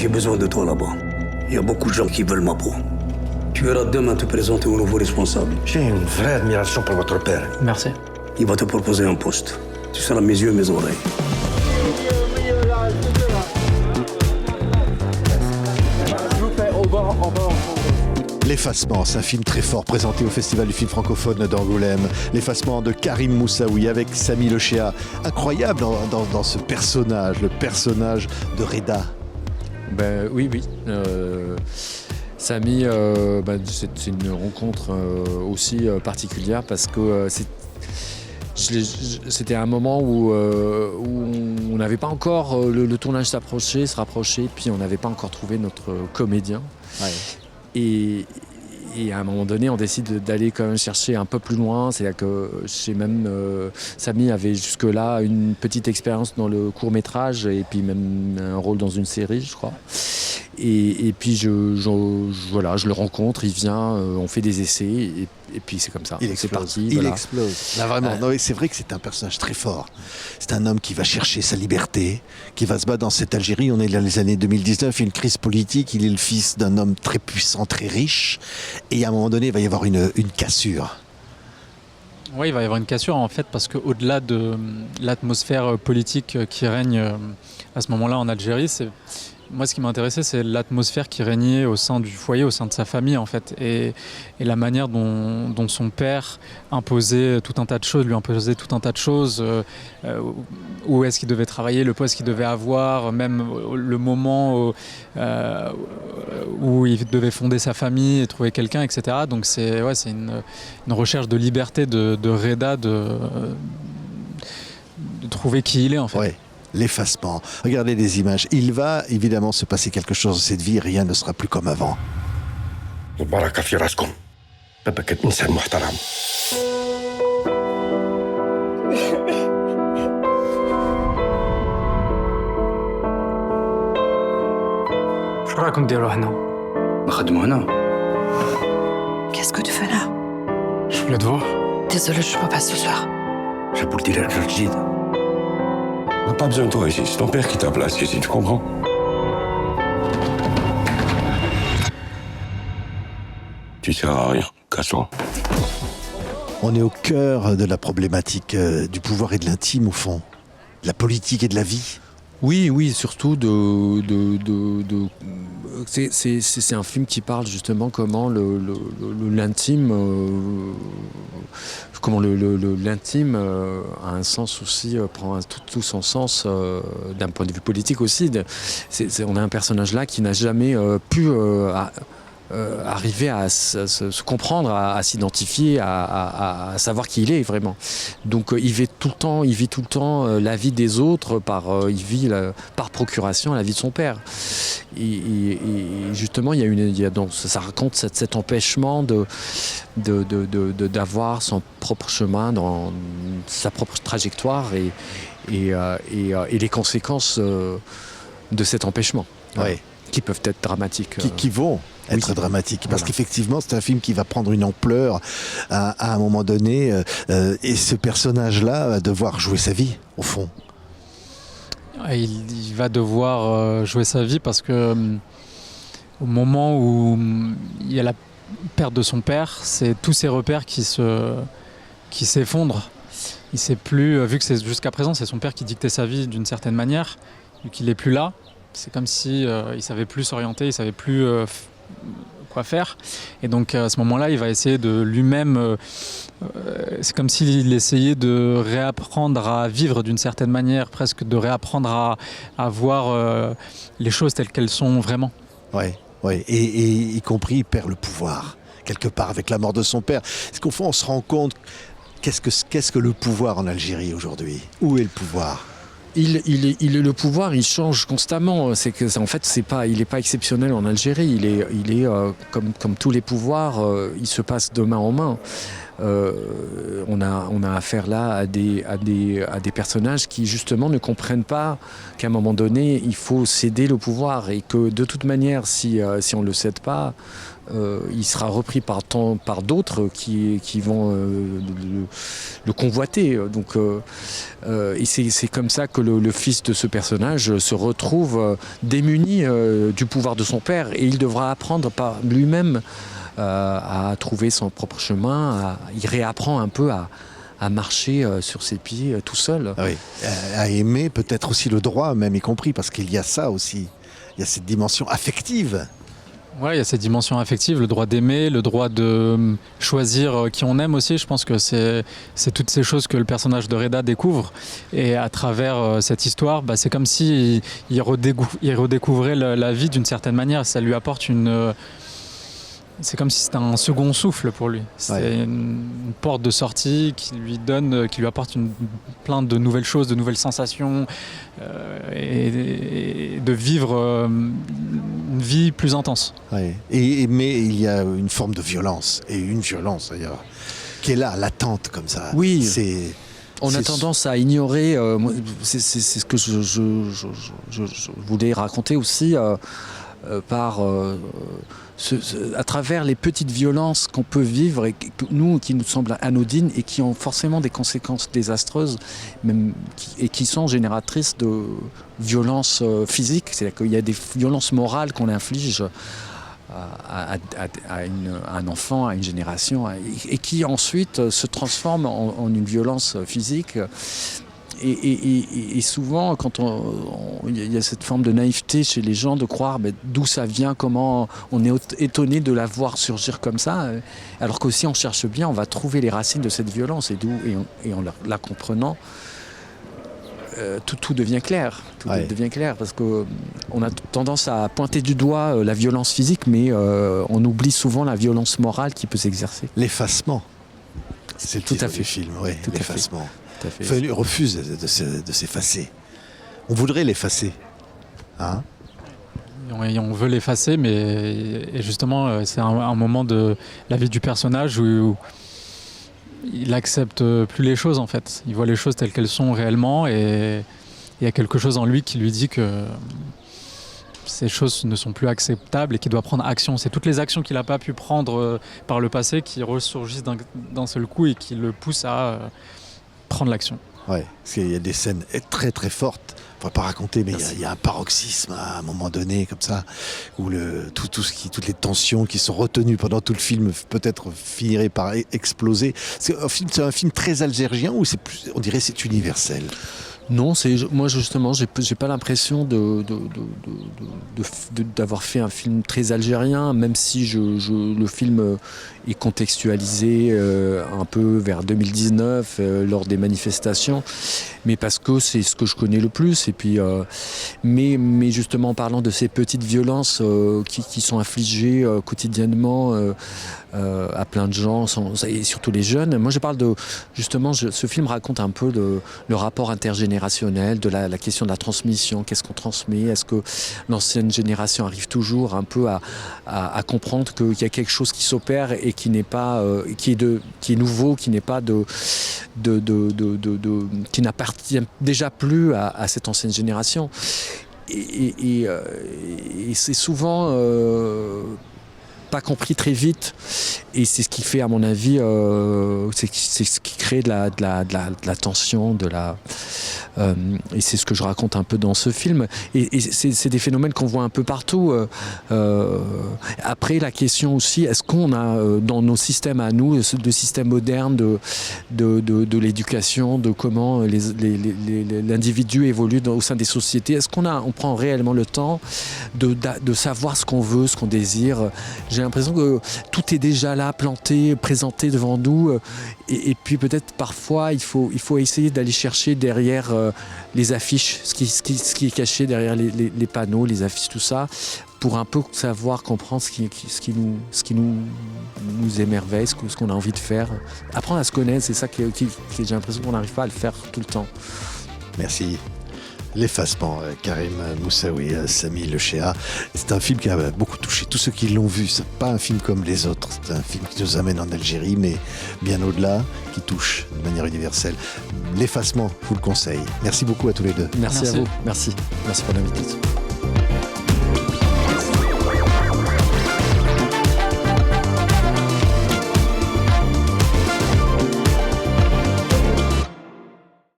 J'ai besoin de toi là-bas. Il y a beaucoup de gens qui veulent ma peau. Tu verras demain te présenter au nouveau responsable. J'ai une vraie admiration pour votre père. Merci. Il va te proposer un poste. Tu seras mes yeux et mes oreilles. L'Effacement, c'est un film très fort présenté au Festival du film francophone d'Angoulême. L'Effacement de Karim Moussaoui avec Samy Lechéa. Incroyable dans ce personnage, le personnage de Reda. Ben, oui. Samy, c'est une rencontre aussi particulière parce que c'était un moment où on n'avait pas encore le tournage se rapprochait, puis on n'avait pas encore trouvé notre comédien. Ouais. Et à un moment donné, on décide d'aller quand même chercher un peu plus loin. C'est-à-dire que Samy avait jusque-là une petite expérience dans le court-métrage et puis même un rôle dans une série, je crois. Et puis je le rencontre, il vient, on fait des essais et puis c'est comme ça. C'est parti. Il explose. Là, vraiment. Non, c'est vrai que c'est un personnage très fort. C'est un homme qui va chercher sa liberté, qui va se battre dans cette Algérie. On est dans les années 2019, il y a une crise politique. Il est le fils d'un homme très puissant, très riche. Et à un moment donné, il va y avoir une cassure. Oui, il va y avoir une cassure en fait parce qu'au-delà de l'atmosphère politique qui règne à ce moment-là en Algérie, moi, ce qui m'intéressait, c'est l'atmosphère qui régnait au sein du foyer, au sein de sa famille, en fait, et la manière dont son père imposait tout un tas de choses, lui imposait tout un tas de choses, où est-ce qu'il devait travailler, le poste qu'il devait avoir, même le moment où il devait fonder sa famille et trouver quelqu'un, etc. Donc c'est une recherche de liberté de Reda de trouver qui il est, en fait. Ouais. L'effacement. Regardez les images. Il va évidemment se passer quelque chose dans cette vie. Rien ne sera plus comme avant. البركة في راسكم. بابا إنسان محترم. شو رايكم نديرو هنا؟ نخدموا هنا. Qu'est-ce que tu fais là? Je fais le devoir. Désolée, je peux pas ce soir. جابوا الديريكتور الجديد. On n'a pas besoin de toi ici. C'est ton père qui t'a placé ici, tu comprends? Tu sers à rien. Casse-toi. On est au cœur de la problématique du pouvoir et de l'intime, au fond. De la politique et de la vie. Oui, surtout c'est un film qui parle justement comment l'intime, comment l'intime a un sens aussi, prend tout son sens d'un point de vue politique aussi. On a un personnage là qui n'a jamais pu arriver à se comprendre, à s'identifier, à savoir qui il est vraiment. Donc il vit tout le temps la vie des autres, il vit par procuration la vie de son père. Et justement, ça raconte cet empêchement d'avoir son propre chemin dans sa propre trajectoire et les conséquences de cet empêchement. Ouais. Qui peuvent être dramatiques. Qui vont être dramatiques. Parce qu'effectivement, c'est un film qui va prendre une ampleur à un moment donné. Et ce personnage-là va devoir jouer sa vie, au fond. Il va devoir jouer sa vie parce que au moment où il y a la perte de son père, c'est tous ses repères qui s'effondrent. Il sait plus, vu que jusqu'à présent c'est son père qui dictait sa vie d'une certaine manière, vu qu'il n'est plus là. C'est comme si il savait plus s'orienter, il savait plus quoi faire. Et donc à ce moment-là, il va essayer de lui-même. C'est comme s'il essayait de réapprendre à vivre d'une certaine manière, presque de réapprendre à voir les choses telles qu'elles sont vraiment. Ouais. Et y compris, il perd le pouvoir quelque part avec la mort de son père. Est-ce qu'au fond, on se rend compte qu'est-ce que le pouvoir en Algérie aujourd'hui? Où est le pouvoir? Le pouvoir, il change constamment. C'est que, en fait, il n'est pas exceptionnel en Algérie. Il est comme tous les pouvoirs, il se passe de main en main. on a affaire là à des personnages qui justement ne comprennent pas qu'à un moment donné il faut céder le pouvoir et que de toute manière si on ne le cède pas, il sera repris par d'autres qui vont le convoiter. Donc, et c'est comme ça que le fils de ce personnage se retrouve démuni du pouvoir de son père et il devra apprendre par lui-même à trouver son propre chemin. Il réapprend un peu à marcher sur ses pieds tout seul. Oui. À aimer peut-être aussi le droit, même y compris, parce qu'il y a ça aussi. Il y a cette dimension affective. Ouais, il y a cette dimension affective, le droit d'aimer, le droit de choisir qui on aime aussi. Je pense que c'est toutes ces choses que le personnage de Reda découvre. Et à travers cette histoire, c'est comme si il redécouvrait la vie d'une certaine manière. Ça lui apporte c'est comme si c'était un second souffle pour lui. C'est une porte de sortie qui lui apporte plein de nouvelles choses, de nouvelles sensations et de vivre une vie plus intense. Ouais. Mais il y a une forme de violence, et une violence d'ailleurs, qui est là, latente comme ça. Oui. On a tendance à ignorer, c'est ce que je voulais raconter aussi à travers les petites violences qu'on peut vivre et qui nous semblent anodines et qui ont forcément des conséquences désastreuses et qui sont génératrices de violences physiques. C'est-à-dire qu'il y a des violences morales qu'on inflige à un enfant, à une génération, et qui ensuite se transforment en une violence physique. Et souvent, quand il y a cette forme de naïveté chez les gens de croire d'où ça vient, comment on est étonné de la voir surgir comme ça, alors que si on cherche bien, on va trouver les racines de cette violence et en la comprenant, tout devient clair. Tout devient clair parce qu'on a tendance à pointer du doigt la violence physique, mais on oublie souvent la violence morale qui peut s'exercer. L'effacement, c'est le Tout titre à fait. du film, l'effacement. Fait. Il refuse de s'effacer. On voudrait l'effacer. Hein? Et on veut l'effacer, mais justement, c'est un moment de la vie du personnage où il n'accepte plus les choses en fait. Il voit les choses telles qu'elles sont réellement et il y a quelque chose en lui qui lui dit que ces choses ne sont plus acceptables et qu'il doit prendre action. C'est toutes les actions qu'il n'a pas pu prendre par le passé qui ressurgissent d'un seul coup et qui le poussent à prendre l'action. Ouais, parce qu'il y a des scènes très très fortes. On ne va pas raconter, mais il y a un paroxysme à un moment donné, comme ça, où toutes les tensions qui sont retenues pendant tout le film peut-être finiraient par exploser. C'est un film très algérien ou on dirait c'est universel? Non, moi justement, j'ai pas l'impression d'avoir fait un film très algérien, même si le film est contextualisé un peu vers 2019 lors des manifestations, mais parce que c'est ce que je connais le plus. Et puis, mais justement en parlant de ces petites violences qui sont infligées quotidiennement à plein de gens, et surtout les jeunes. Moi, je parle ce film raconte un peu le rapport intergénérationnel, de la question de la transmission. Qu'est-ce qu'on transmet? Est-ce que l'ancienne génération arrive toujours un peu à comprendre qu'il y a quelque chose qui s'opère et qui n'est pas, qui est nouveau, qui n'est pas qui n'appartient déjà plus à cette ancienne génération. Et c'est souvent pas compris très vite, et c'est ce qui fait, à mon avis, c'est ce qui crée de la tension, et c'est ce que je raconte un peu dans ce film. Et c'est des phénomènes qu'on voit un peu partout. Après, la question aussi, est-ce qu'on a dans nos systèmes à nous, le système moderne de l'éducation, de comment l'individu évolue au sein des sociétés, est-ce qu'on prend réellement le temps de savoir ce qu'on veut, ce qu'on désire? J'ai l'impression que tout est déjà là, planté, présenté devant nous, et puis peut-être parfois il faut essayer d'aller chercher derrière les affiches, ce qui est caché derrière les panneaux, les affiches, tout ça, pour un peu savoir comprendre ce qui nous émerveille, ce qu'on a envie de faire. Apprendre à se connaître, c'est ça j'ai l'impression qu'on n'arrive pas à le faire tout le temps. Merci. L'effacement, Karim Moussaoui, Samy Le Chéa. C'est un film qui a beaucoup touché tous ceux qui l'ont vu. C'est pas un film comme les autres. C'est un film qui nous amène en Algérie, mais bien au-delà, qui touche de manière universelle. L'effacement, je vous le conseille. Merci beaucoup à tous les deux. Merci à Merci. vous. Merci pour l'invitation.